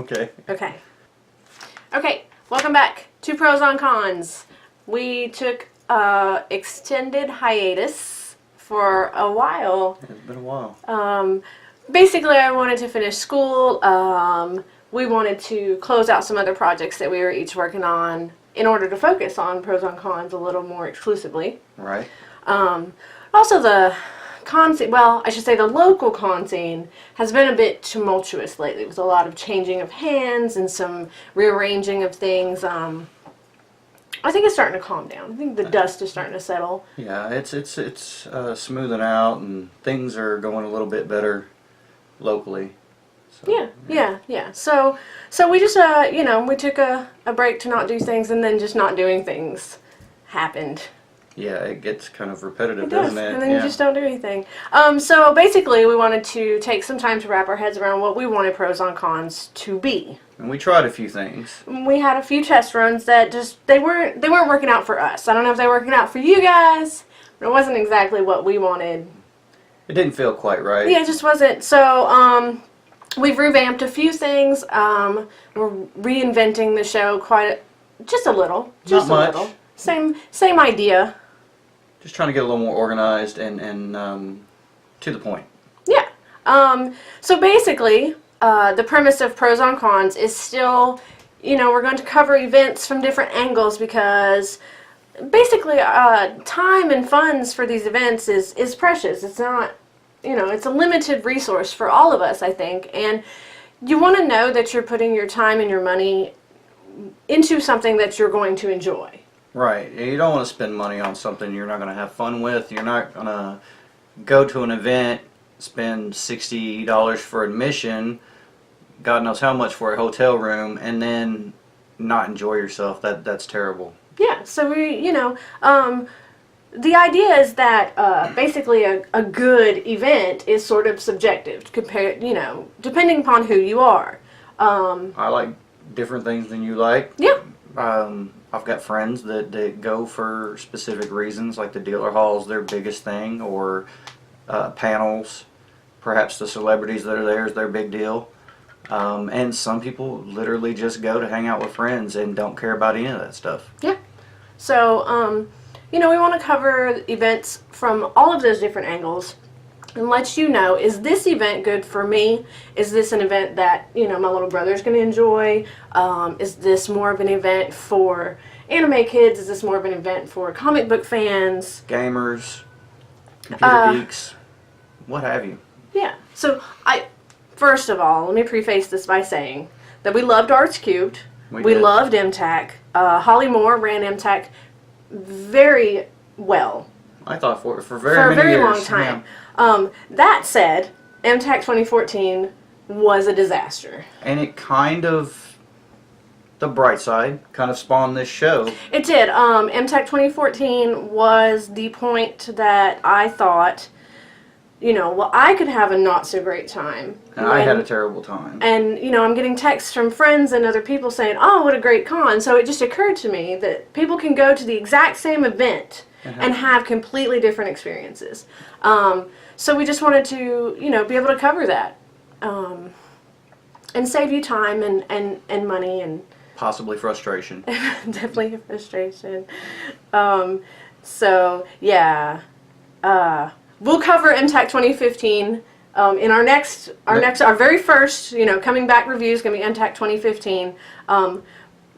Okay. Okay, welcome back to Pros on Cons. We took extended hiatus for a while. It's been a while. Basically, I wanted to finish school. We wanted to close out some other projects that we were each working on in order to focus on Pros on Cons a little more exclusively. Right. Also, the con scene, well, I should say the local con scene has been a bit tumultuous lately with a lot of changing of hands and some rearranging of things. I think it's starting to calm down. I think the dust is starting to settle. Yeah, it's smoothing out and things are going a little bit better locally. So, Yeah. So we just, we took a break to not do things, and then just not doing things happened. Yeah, it gets kind of repetitive, It does, doesn't it? and then you just don't do anything. So basically, we wanted to take some time to wrap our heads around what we wanted Pros on Cons to be. And we tried a few things. We had a few test runs that they weren't working out for us. I don't know if they were working out for you guys, but it wasn't exactly what we wanted. It didn't feel quite right. Yeah, it just wasn't. So we've revamped a few things. We're reinventing the show just a little. Just Not a much. little. Same idea. Just trying to get a little more organized and to the point. Yeah. So basically, the premise of Pros on Cons is still, we're going to cover events from different angles because basically time and funds for these events is precious. It's not, it's a limited resource for all of us, I think. And you want to know that you're putting your time and your money into something that you're going to enjoy. Right. You don't want to spend money on something you're not going to have fun with. You're not going to go to an event, spend $60 for admission, God knows how much for a hotel room, and then not enjoy yourself. That's terrible. Yeah, so the idea is that basically a good event is sort of subjective, depending upon who you are. I like different things than you like. Yeah. I've got friends that go for specific reasons, like the dealer hall's their biggest thing, or panels. Perhaps the celebrities that are there is their big deal. And some people literally just go to hang out with friends and don't care about any of that stuff. Yeah. So, we want to cover events from all of those different angles and let you know, is this event good for me? Is this an event that, my little brother's going to enjoy? Is this more of an event for anime kids? Is this more of an event for comic book fans? Gamers, computer geeks, what have you. Yeah. So, first of all, let me preface this by saying that we loved Arts Cubed. We loved MTAC. Holly Moore ran MTAC very well. I thought for very many years. Long time. Yeah. That said, MTAC 2014 was a disaster. And it kind of, the bright side, kind of spawned this show. It did. MTAC 2014 was the point that I thought, I could have a not so great time. And I had a terrible time. And, I'm getting texts from friends and other people saying, oh, what a great con. So it just occurred to me that people can go to the exact same event and have completely different experiences. So we just wanted to, be able to cover that. And save you time and money and... possibly frustration. Definitely frustration. So, yeah. We'll cover MTAC 2015 in our very first, coming back review is going to be MTAC 2015.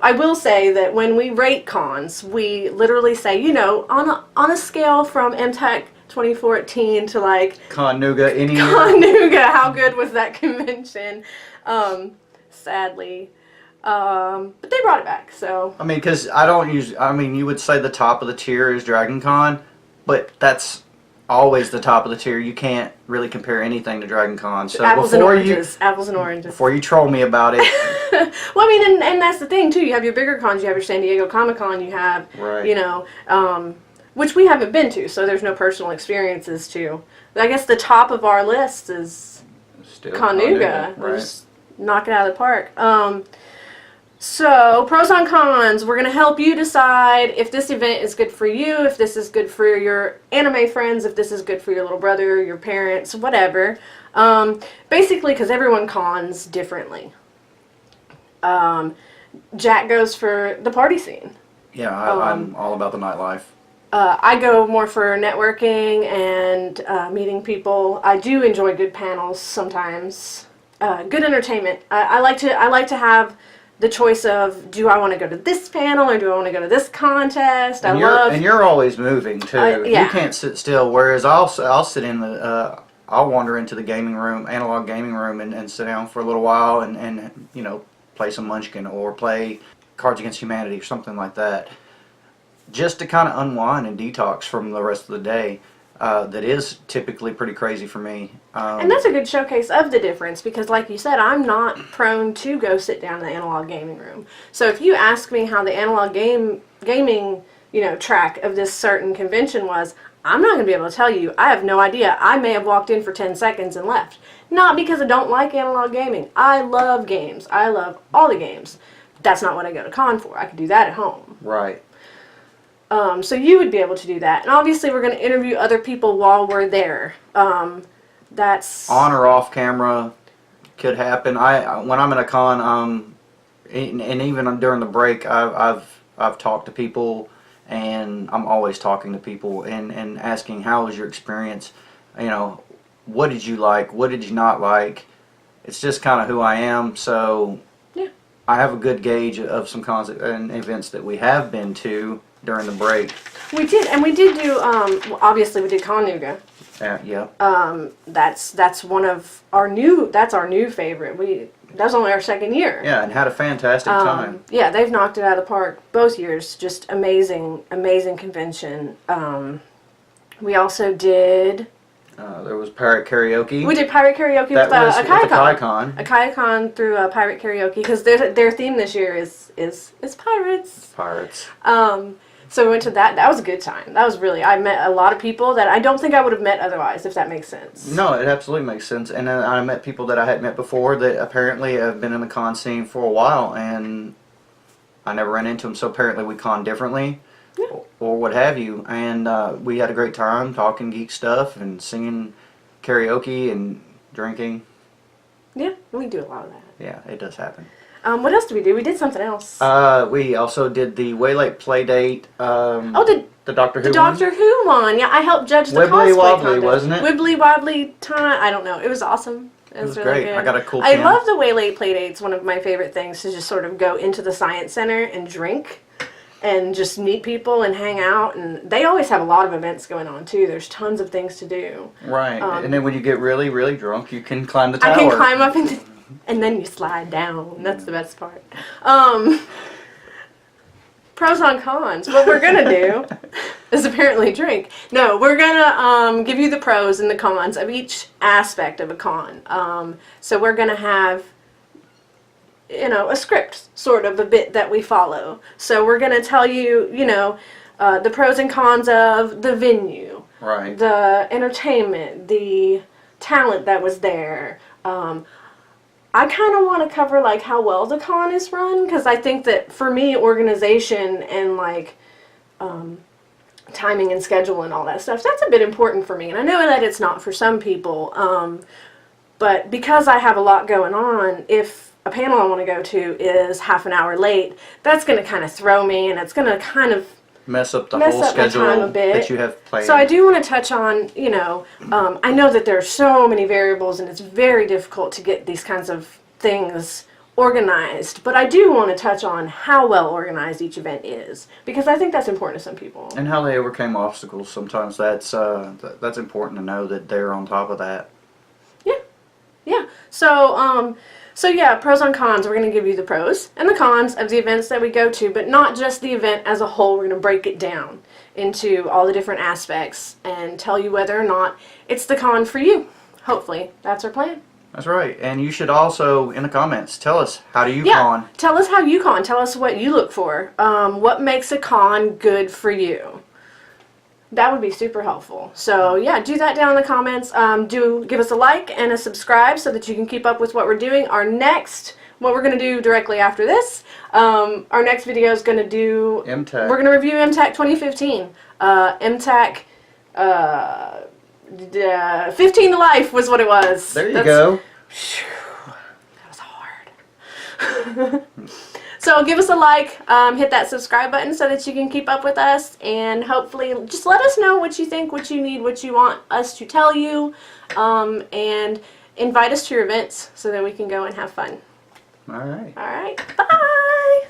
I will say that when we rate cons, we literally say, on a scale from MTAC 2014 to like Connuga, how good was that convention? Sadly. But they brought it back, so. I mean, because you would say the top of the tier is Dragon Con, but that's always the top of the tier. You can't really compare anything to Dragon Con. So apples and oranges. Before you troll me about it. Well, I mean, and that's the thing, too. You have your bigger cons. You have your San Diego Comic-Con. You have, which we haven't been to, so there's no personal experiences to. But I guess the top of our list is Still Connuga. Right. Just knock it out of the park. So, pros and cons, we're going to help you decide if this event is good for you, if this is good for your anime friends, if this is good for your little brother, your parents, whatever. Basically, because everyone cons differently. Jack goes for the party scene. Yeah, I'm all about the nightlife. I go more for networking and meeting people. I do enjoy good panels sometimes. Good entertainment. I like to have the choice of, do I want to go to this panel or do I want to go to this contest? And you're always moving too. Yeah. You can't sit still. Whereas I'll sit in the I'll wander into the gaming room, analog gaming room, and sit down for a little while and play some Munchkin or play Cards Against Humanity or something like that, just to kind of unwind and detox from the rest of the day. That is typically pretty crazy for me. And that's a good showcase of the difference because, like you said, I'm not prone to go sit down in the analog gaming room. So if you ask me how the analog gaming track of this certain convention was, I'm not going to be able to tell you. I have no idea. I may have walked in for 10 seconds and left. Not because I don't like analog gaming. I love games. I love all the games. That's not what I go to con for. I could do that at home. Right. So you would be able to do that. And obviously we're going to interview other people while we're there. That's... On or off camera could happen. When I'm at a con, and even during the break, I've talked to people, and I'm always talking to people and asking, how was your experience? What did you like? What did you not like? It's just kind of who I am. So yeah. I have a good gauge of some cons and events that we have been to during the break. We did, and we did do, obviously we did Conuga. Yeah. That's one of our new favorite. That's only our second year. Yeah, and had a fantastic time. Yeah, they've knocked it out of the park both years. Just amazing convention. We also did... there was Pirate Karaoke. We did Pirate Karaoke with Kai-Con. A Kai-Con through Pirate Karaoke, because their theme this year is pirates. Pirates. So we went to that. That was a good time. That was really... I met a lot of people that I don't think I would have met otherwise, if that makes sense. No, it absolutely makes sense. And I met people that I hadn't met before that apparently have been in the con scene for a while, and I never ran into them. So apparently we con differently, yeah. or what have you. And we had a great time talking geek stuff and singing karaoke and drinking. Yeah, we do a lot of that. Yeah, it does happen. What else did we do? We did something else. We also did the Way Late Playdate. The Doctor Who. The Doctor Who one. Yeah, I helped judge the Wibbly cosplay Wobbly, contest. wasn't it? Wibbly Wobbly time. I don't know. It was awesome. It was really great. good. I got a cool I pin. love the Way Late Playdates. One of my favorite things to just sort of go into the Science Center and drink and just meet people and hang out. And they always have a lot of events going on, too. There's tons of things to do. Right. And then when you get really, really drunk, you can climb the tower. I can climb up and then you slide down. That's the best part. Pros and cons. What we're going to do is apparently drink. No, we're going to give you the pros and the cons of each aspect of a con. So we're going to have, a script, sort of, a bit that we follow. So we're going to tell you, the pros and cons of the venue. Right. The entertainment, the talent that was there. I kind of want to cover, how well the con is run, because I think that, for me, organization and, timing and schedule and all that stuff, that's a bit important for me. And I know that it's not for some people, but because I have a lot going on, if a panel I want to go to is half an hour late, that's going to kind of throw me, and it's going to kind of mess up the whole schedule that you have planned. So I do want to touch on, I know that there are so many variables and it's very difficult to get these kinds of things organized, but I do want to touch on how well organized each event is, because I think that's important to some people. And how they overcame obstacles. Sometimes that's important to know that they're on top of that. Yeah. So yeah, pros and cons. We're going to give you the pros and the cons of the events that we go to, but not just the event as a whole. We're going to break it down into all the different aspects and tell you whether or not it's the con for you. Hopefully, that's our plan. That's right. And you should also, in the comments, tell us, how do you con? Tell us how you con. Tell us what you look for. What makes a con good for you? That would be super helpful. So yeah, do that down in the comments. Do give us a like and a subscribe so that you can keep up with what we're doing. What we're going to do directly after this, our next video is going to do... MTAC. We're going to review MTAC 2015. MTAC 15 to Life was what it was. There you go. That was hard. So give us a like, hit that subscribe button so that you can keep up with us, and hopefully just let us know what you think, what you need, what you want us to tell you, and invite us to your events so that we can go and have fun. All right. All right, bye!